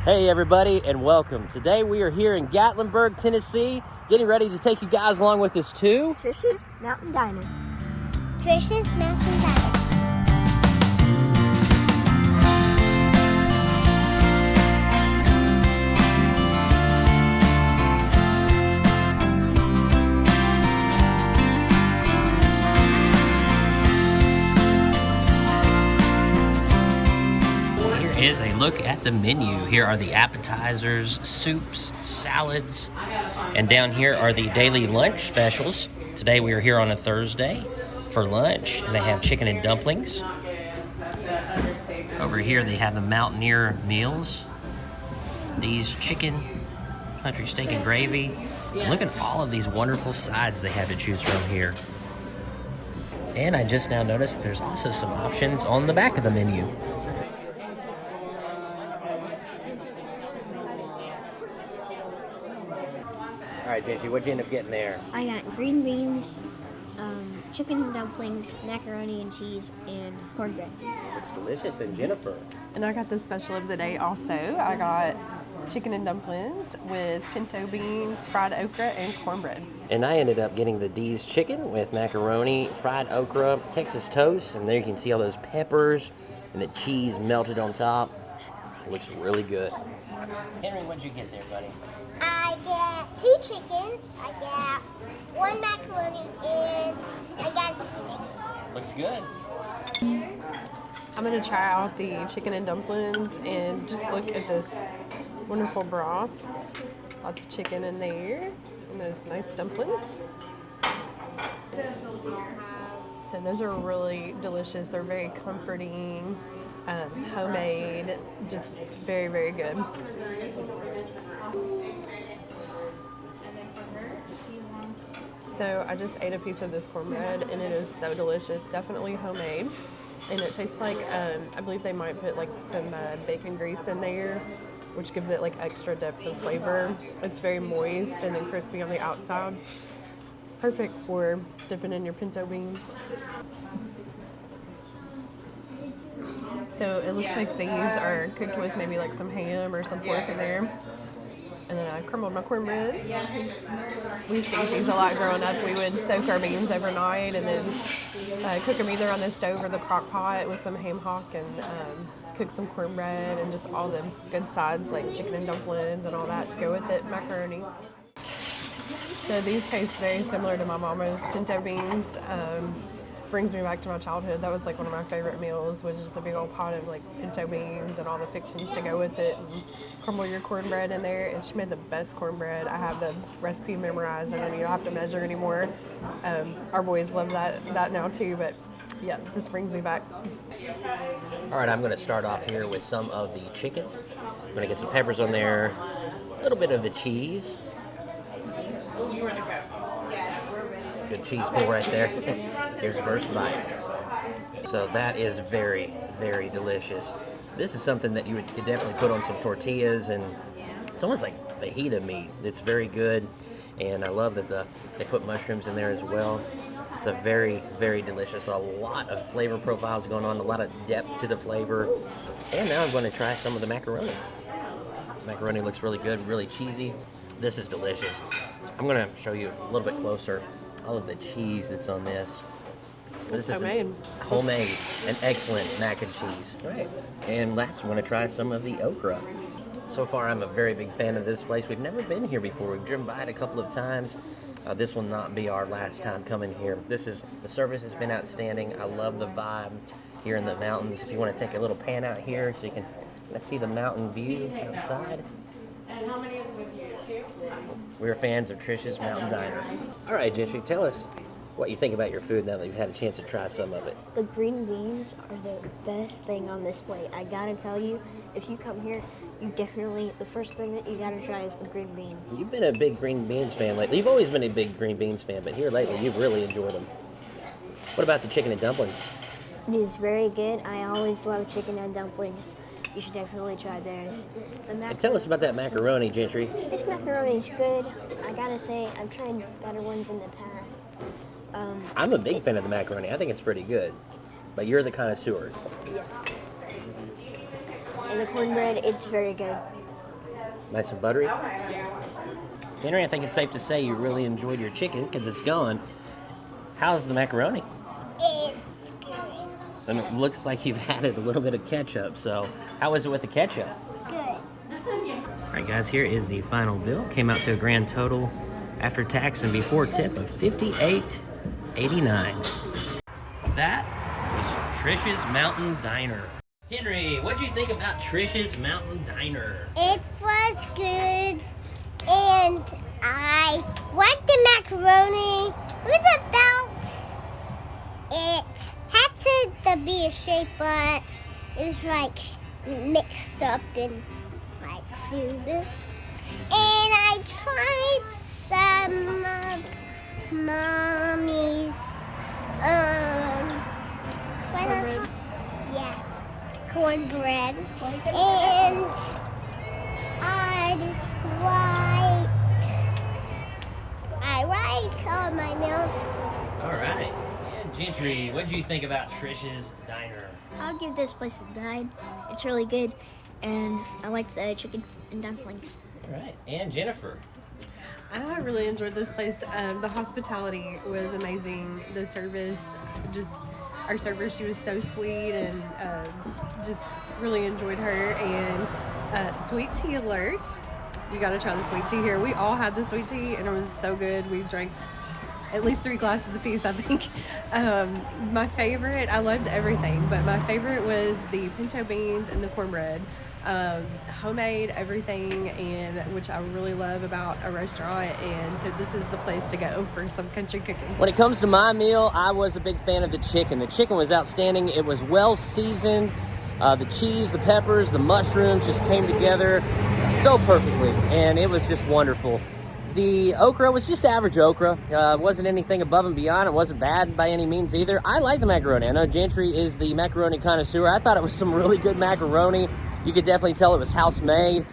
Hey everybody, and welcome. Today we are here in Gatlinburg, Tennessee, getting ready to take you guys along with us to TRISH'S Mountain Diner. TRISH'S Mountain Diner. Is a look at the menu. Here are the appetizers, soups, salads, and down here are the daily lunch specials. Today we are here on a Thursday for lunch, and they have chicken and dumplings. Over here they have the Mountaineer meals. These chicken, country steak and gravy. And look at all of these wonderful sides they have to choose from here. And I just now noticed that there's also some options on the back of the menu. All right, Gentry, what'd you end up getting there? I got green beans, chicken and dumplings, macaroni and cheese, and cornbread. Looks delicious. And Jennifer? And I got the special of the day also. I got chicken and dumplings with pinto beans, fried okra, and cornbread. And I ended up getting the D's chicken with macaroni, fried okra, Texas toast, and there you can see all those peppers and the cheese melted on top. Looks really good. Henry, what'd you get there, buddy? I get 2 chickens, I get 1 macaroni, and I got sweet tea. Looks good. I'm going to try out the chicken and dumplings and just look at this wonderful broth. Lots of chicken in there and those nice dumplings. So those are really delicious. They're very comforting, homemade, just very, very good. So I just ate a piece of this cornbread and it is so delicious. Definitely homemade. And it tastes like, I believe they might put like some bacon grease in there, which gives it like extra depth of flavor. It's very moist and then crispy on the outside. Perfect for dipping in your pinto beans. So it looks like these are cooked with maybe like some ham or some pork in there. And then I crumbled my cornbread. We used to eat these a lot growing up. We would soak our beans overnight and then cook them either on the stove or the crock pot with some ham hock and cook some cornbread and just all the good sides like chicken and dumplings and all that to go with it, macaroni. So these taste very similar to my mama's pinto beans. Brings me back to my childhood. That was like one of my favorite meals, was just a big old pot of like pinto beans and all the fixings to go with it, and crumble your cornbread in there. And she made the best cornbread. I have the recipe memorized. I don't even have to measure anymore. Our boys love that now too, but yeah, this brings me back. All right, I'm going to start off here with some of the chicken. I'm going to get some peppers on there, a little bit of the cheese. It's a good cheese pull right there. Here's the first bite. So that is very, very delicious. This is something that you could definitely put on some tortillas, and it's almost like fajita meat. It's very good, and I love that they put mushrooms in there as well. It's a very, very delicious. A lot of flavor profiles going on, a lot of depth to the flavor. And now I'm going to try some of the macaroni. Macaroni looks really good, really cheesy. This is delicious. I'm going to show you a little bit closer all of the cheese that's on this. This is homemade and excellent mac and cheese. All right. And last, I want to try some of the okra. So far, I'm a very big fan of this place. We've never been here before. We've driven by it a couple of times. This will not be our last time coming here. The service has been outstanding. I love the vibe here in the mountains. If you want to take a little pan out here so you can see the mountain view outside. And how many of them have you? 2? We're fans of TRISH'S Mountain Diner. All right, Gentry, tell us what you think about your food now that you've had a chance to try some of it. The green beans are the best thing on this plate. I gotta tell you, if you come here, the first thing that you gotta try is the green beans. You've been a big green beans fan lately. You've always been a big green beans fan, but here lately you've really enjoyed them. What about the chicken and dumplings? It is very good. I always love chicken and dumplings. You should definitely try theirs. And tell us about that macaroni, Gentry. This macaroni is good. I gotta say, I've tried better ones in the past. I'm a big fan of the macaroni. I think it's pretty good. But you're the connoisseur. Yeah. And the cornbread, it's very good. Nice and buttery. Henry, I think it's safe to say you really enjoyed your chicken because it's gone. How's the macaroni? It's good. And it looks like you've added a little bit of ketchup. So how was it with the ketchup? Good. All right, guys, here is the final bill. Came out to a grand total after tax and before tip of $58.89. That was Trish's Mountain Diner. Henry, what do you think about Trish's Mountain Diner? It was good, and I liked the macaroni. It was about, it had to be a shape, but it was like mixed up in like food. And I tried some of Mommy's, Cornbread. yeah, cornbread. And I liked all my meals. All right. And Gentry, what do you think about Trish's Diner? I'll give this place a 9. It's really good, and I like the chicken and dumplings. All right. And Jennifer. I really enjoyed this place. The hospitality was amazing. The service, just our server, she was so sweet, and just really enjoyed her. And sweet tea alert. You got to try the sweet tea here. We all had the sweet tea, and it was so good. We drank at least 3 glasses apiece, I think. My favorite, I loved everything, but my favorite was the pinto beans and the cornbread. Homemade everything, and which I really love about a restaurant, and so this is the place to go for some country cooking. When it comes to my meal, I was a big fan of the chicken. The chicken was outstanding. It was well seasoned. The cheese, the peppers, the mushrooms just came together so perfectly, and it was just wonderful. The okra was just average okra. It wasn't anything above and beyond. It wasn't bad by any means either. I like the macaroni. I know Gentry is the macaroni connoisseur. I thought it was some really good macaroni. You could definitely tell it was house-made.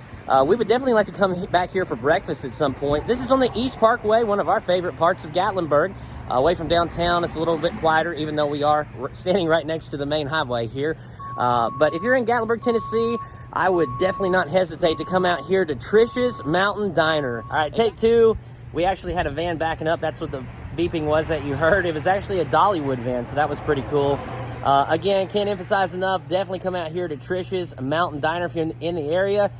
We would definitely like to come back here for breakfast at some point. This is on the East Pkwy, one of our favorite parts of Gatlinburg. Away from downtown, it's a little bit quieter, even though we are standing right next to the main highway here. But if you're in Gatlinburg, Tennessee, I would definitely not hesitate to come out here to Trish's Mountain Diner. All right, take 2. We actually had a van backing up. That's what the beeping was that you heard. It was actually a Dollywood van, so that was pretty cool. Again, can't emphasize enough, definitely come out here to Trish's Mountain Diner if you're in the area.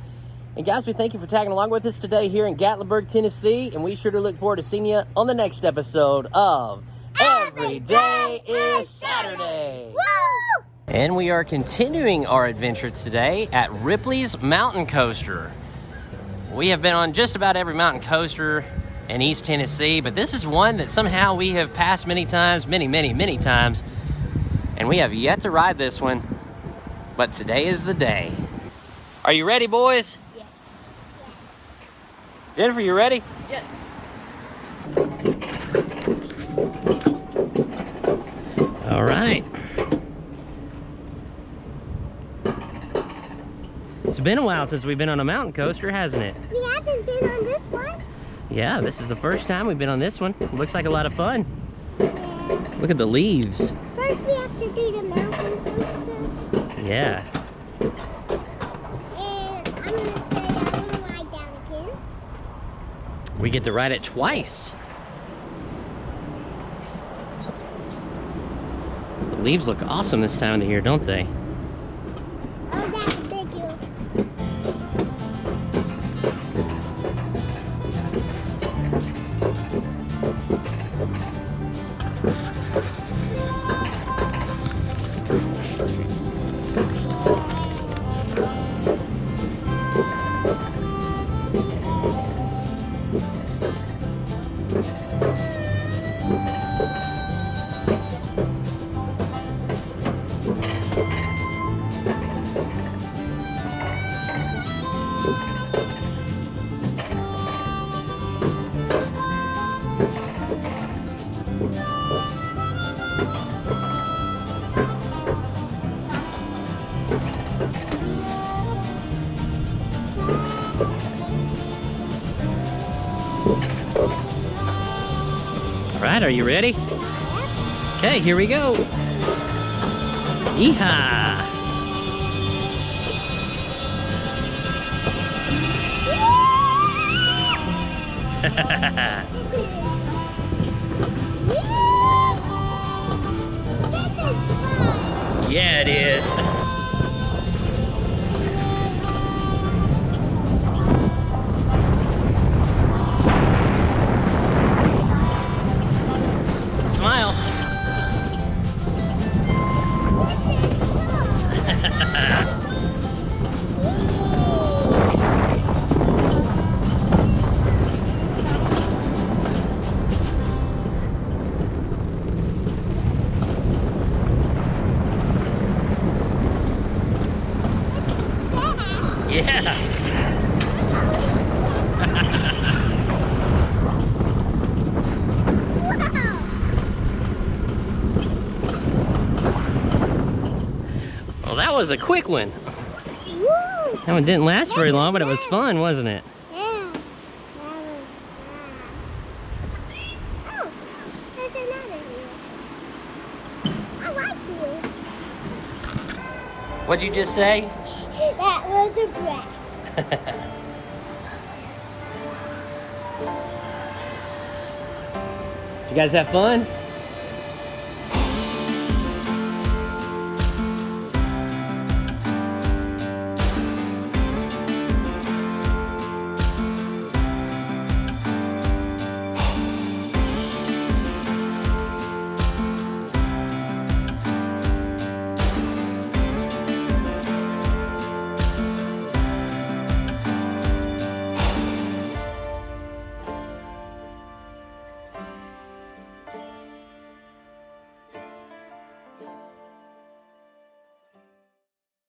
And guys, we thank you for tagging along with us today here in Gatlinburg, Tennessee, and we sure do look forward to seeing you on the next episode of Every Day is Saturday. Woo! And we are continuing our adventure today at Ripley's Mountain Coaster. We have been on just about every mountain coaster in East Tennessee, but this is one that somehow we have passed many times, many times, and we have yet to ride this one, but today is the day. Are you ready, boys? Yes. Jennifer, you ready? Yes. All right. It's been a while since we've been on a mountain coaster, hasn't it? We haven't been on this one. Yeah, this is the first time we've been on this one. Looks like a lot of fun. Yeah. Look at the leaves. First we have to do the mountain coaster. Yeah. And I'm going to say I want to ride down again. We get to ride it twice. The leaves look awesome this time of the year, don't they? Oh, that's a big hill. All right, are you ready? Okay, here we go. Yeehaw! Woo! Yeah, it is. Smile. Yeah. Well, that was a quick one. That one didn't last very long, but it was fun, wasn't it? Yeah, that was fast. Oh, there's another here. I like you. What'd you just say? That was a grass. You guys have fun?